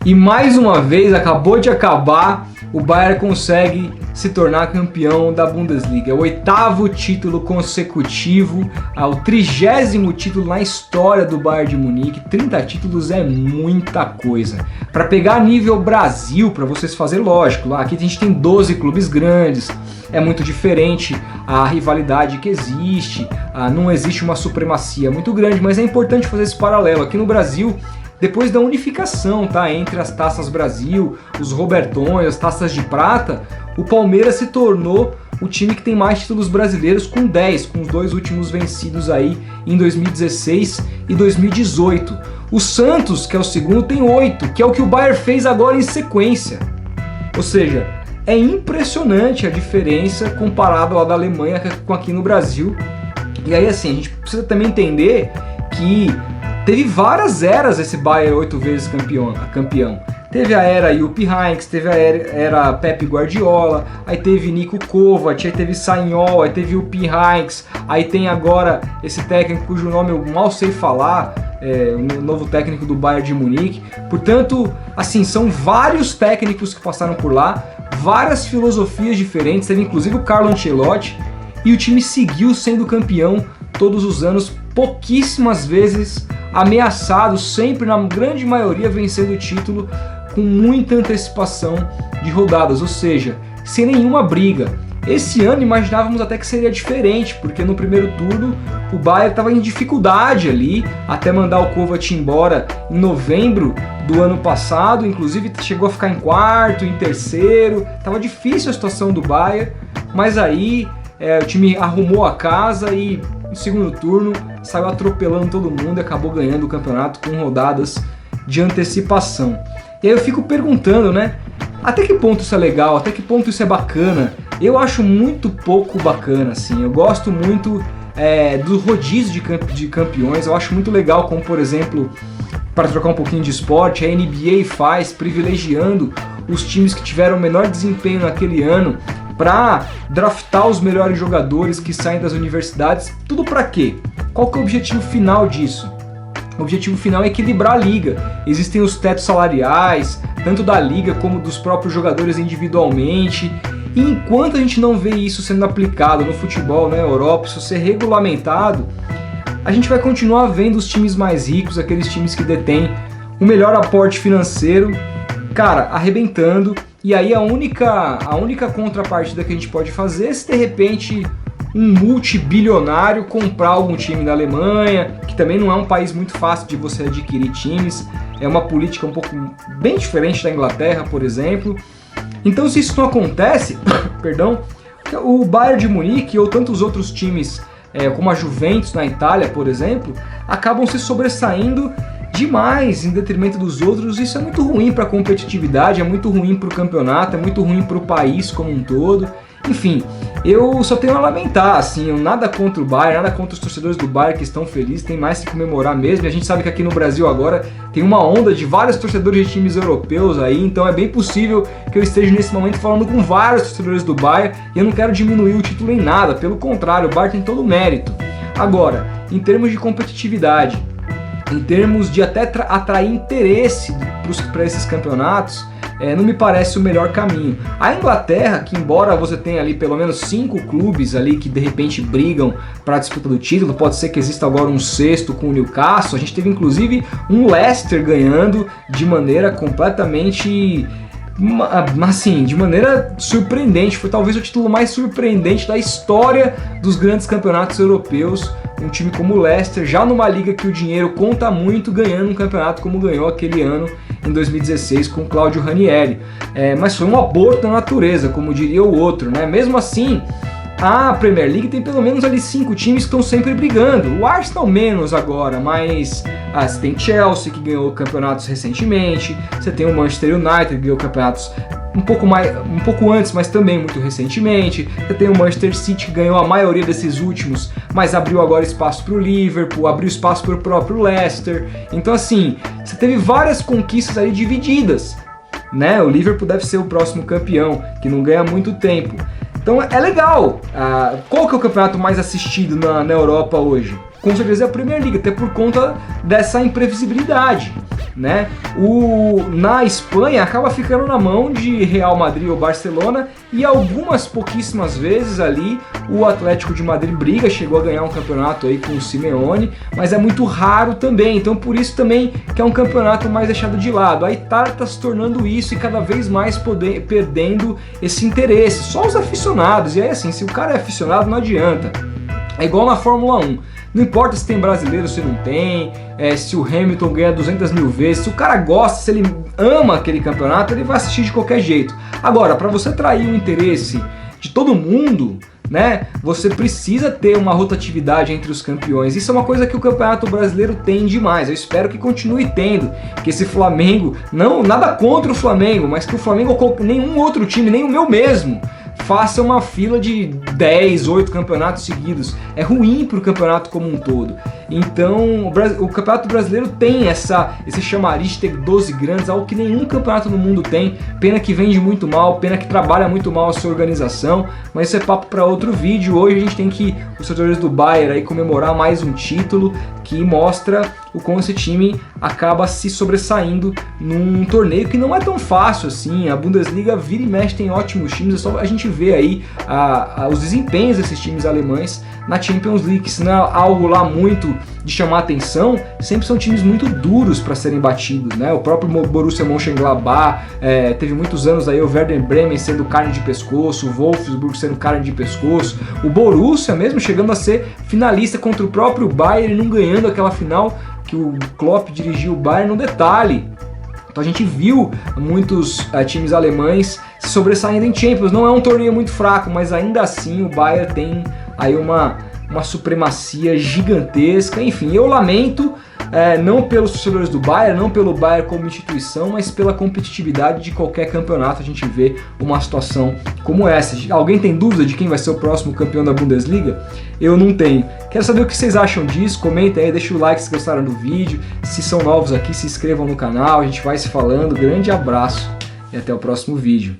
E mais uma vez, acabou de acabar, o Bayern consegue se tornar campeão da Bundesliga. É o 8º título consecutivo, o 30º título na história do Bayern de Munique. 30 títulos é muita coisa. Para pegar nível Brasil, para vocês fazerem, lógico, lá aqui a gente tem 12 clubes grandes, é muito diferente a rivalidade que existe, não existe uma supremacia muito grande, mas é importante fazer esse paralelo. Aqui no Brasil, depois da unificação, tá, entre as Taças Brasil, os Robertões, as Taças de Prata, o Palmeiras se tornou o time que tem mais títulos brasileiros, com 10, com os 2 últimos vencidos aí em 2016 e 2018. O Santos, que é o segundo, tem 8, que é o que o Bayern fez agora em sequência. Ou seja, é impressionante a diferença comparado lá da Alemanha com aqui no Brasil. E aí assim, a gente precisa também entender que teve várias eras esse Bayern 8 vezes campeão. Teve a era Jupp Heynckes, teve a era Pep Guardiola, aí teve Niko Kovac, aí teve Sagnol, aí teve Jupp Heynckes, aí tem agora esse técnico cujo nome eu mal sei falar, o novo técnico do Bayern de Munique. Portanto, assim, são vários técnicos que passaram por lá, várias filosofias diferentes, teve inclusive o Carlo Ancelotti, e o time seguiu sendo campeão todos os anos, pouquíssimas vezes ameaçado, sempre na grande maioria vencendo o título com muita antecipação de rodadas, ou seja, sem nenhuma briga. Esse ano imaginávamos até que seria diferente, porque no primeiro turno o Bayern estava em dificuldade ali, até mandar o Kovac embora em novembro do ano passado, inclusive chegou a ficar em quarto, em terceiro, estava difícil a situação do Bayern, mas aí o time arrumou a casa e no segundo turno saiu atropelando todo mundo e acabou ganhando o campeonato com rodadas de antecipação. E aí eu fico perguntando, né? Até que ponto isso é legal? Até que ponto isso é bacana? Eu acho muito pouco bacana, assim. Eu gosto muito do rodízio de campeões. Eu acho muito legal como, por exemplo, para trocar um pouquinho de esporte, a NBA faz, privilegiando os times que tiveram o menor desempenho naquele ano para draftar os melhores jogadores que saem das universidades. Tudo para quê? Qual que é o objetivo final disso? O objetivo final é equilibrar a liga. Existem os tetos salariais, tanto da liga como dos próprios jogadores individualmente. E enquanto a gente não vê isso sendo aplicado no futebol, na Europa, isso ser regulamentado, a gente vai continuar vendo os times mais ricos, aqueles times que detêm o melhor aporte financeiro, cara, arrebentando. E aí a única contrapartida que a gente pode fazer é se de repente um multibilionário comprar algum time da Alemanha, que também não é um país muito fácil de você adquirir times, é uma política um pouco bem diferente da Inglaterra, por exemplo. Então se isso não acontece, perdão, o Bayern de Munique ou tantos outros times, como a Juventus na Itália, por exemplo, acabam se sobressaindo demais em detrimento dos outros. Isso é muito ruim para a competitividade, é muito ruim para o campeonato, é muito ruim para o país como um todo. Enfim, eu só tenho a lamentar, assim, nada contra o Bayern, nada contra os torcedores do Bayern que estão felizes, tem mais que comemorar mesmo. E a gente sabe que aqui no Brasil agora tem uma onda de vários torcedores de times europeus aí, então é bem possível que eu esteja nesse momento falando com vários torcedores do Bayern, e eu não quero diminuir o título em nada, pelo contrário, o Bayern tem todo o mérito. Agora, em termos de competitividade, em termos de até atrair interesse para esses campeonatos, não me parece o melhor caminho. A Inglaterra, que embora você tenha ali pelo menos 5 clubes ali que de repente brigam para a disputa do título, pode ser que exista agora um sexto com o Newcastle, a gente teve inclusive um Leicester ganhando de maneira completamente, assim, de maneira surpreendente. Foi talvez o título mais surpreendente da história dos grandes campeonatos europeus. Um time como o Leicester, já numa liga que o dinheiro conta muito, ganhando um campeonato como ganhou aquele ano em 2016 com o Claudio Ranieri. Mas foi um aborto da natureza, como diria o outro, né? Mesmo assim, a Premier League tem pelo menos ali 5 times que estão sempre brigando. O Arsenal menos agora, mas você tem Chelsea, que ganhou campeonatos recentemente, você tem o Manchester United, que ganhou campeonatos um pouco antes, mas também muito recentemente. Você tem o Manchester City, que ganhou a maioria desses últimos, mas abriu agora espaço para o Liverpool, abriu espaço para o próprio Leicester. Então assim, você teve várias conquistas ali divididas, né? O Liverpool deve ser o próximo campeão, que não ganha muito tempo. Então é legal. Qual que é o campeonato mais assistido na Europa hoje? Com certeza é a Premier League, até por conta dessa imprevisibilidade. né? Na Espanha acaba ficando na mão de Real Madrid ou Barcelona, e algumas pouquíssimas vezes ali o Atlético de Madrid briga, chegou a ganhar um campeonato aí com o Simeone, mas é muito raro também, então por isso também que é um campeonato mais deixado de lado. A Itália está se tornando isso e cada vez mais perdendo esse interesse, só os aficionados, e aí assim, se o cara é aficionado não adianta, é igual na Fórmula 1. Não importa se tem brasileiro, se não tem, se o Hamilton ganha 200 mil vezes, se o cara gosta, se ele ama aquele campeonato, ele vai assistir de qualquer jeito. Agora, para você atrair o interesse de todo mundo, né, você precisa ter uma rotatividade entre os campeões. Isso é uma coisa que o Campeonato Brasileiro tem demais. Eu espero que continue tendo, que esse Flamengo, não nada contra o Flamengo, mas que o Flamengo, nenhum outro time, nem o meu mesmo, faça uma fila de 10, 8 campeonatos seguidos. É ruim para o campeonato como um todo. Então, o Campeonato Brasileiro tem esse chamariz de ter 12 grandes, algo que nenhum campeonato no mundo tem. Pena que vende muito mal, pena que trabalha muito mal a sua organização, mas isso é papo para outro vídeo. Hoje a gente tem que, os torcedores do Bayern, aí, comemorar mais um título que mostra o como esse time acaba se sobressaindo num torneio que não é tão fácil assim. A Bundesliga vira e mexe, tem ótimos times, é só a gente ver aí os desempenhos desses times alemães na Champions League. Se não é algo lá muito de chamar atenção, sempre são times muito duros para serem batidos, né? O próprio Borussia Mönchengladbach, teve muitos anos aí o Werder Bremen sendo carne de pescoço, o Wolfsburg sendo carne de pescoço, o Borussia mesmo chegando a ser finalista contra o próprio Bayern e não ganhando aquela final que o Klopp dirigiu o Bayern no detalhe. Então a gente viu muitos times alemães se sobressaindo em Champions. Não é um torneio muito fraco, mas ainda assim o Bayern tem aí uma supremacia gigantesca. Enfim, eu lamento, não pelos torcedores do Bayern, não pelo Bayern como instituição, mas pela competitividade de qualquer campeonato. A gente vê uma situação como essa. Alguém tem dúvida de quem vai ser o próximo campeão da Bundesliga? Eu não tenho. Quero saber o que vocês acham disso, comentem aí, deixem o like se gostaram do vídeo. Se são novos aqui, se inscrevam no canal, a gente vai se falando. Grande abraço e até o próximo vídeo.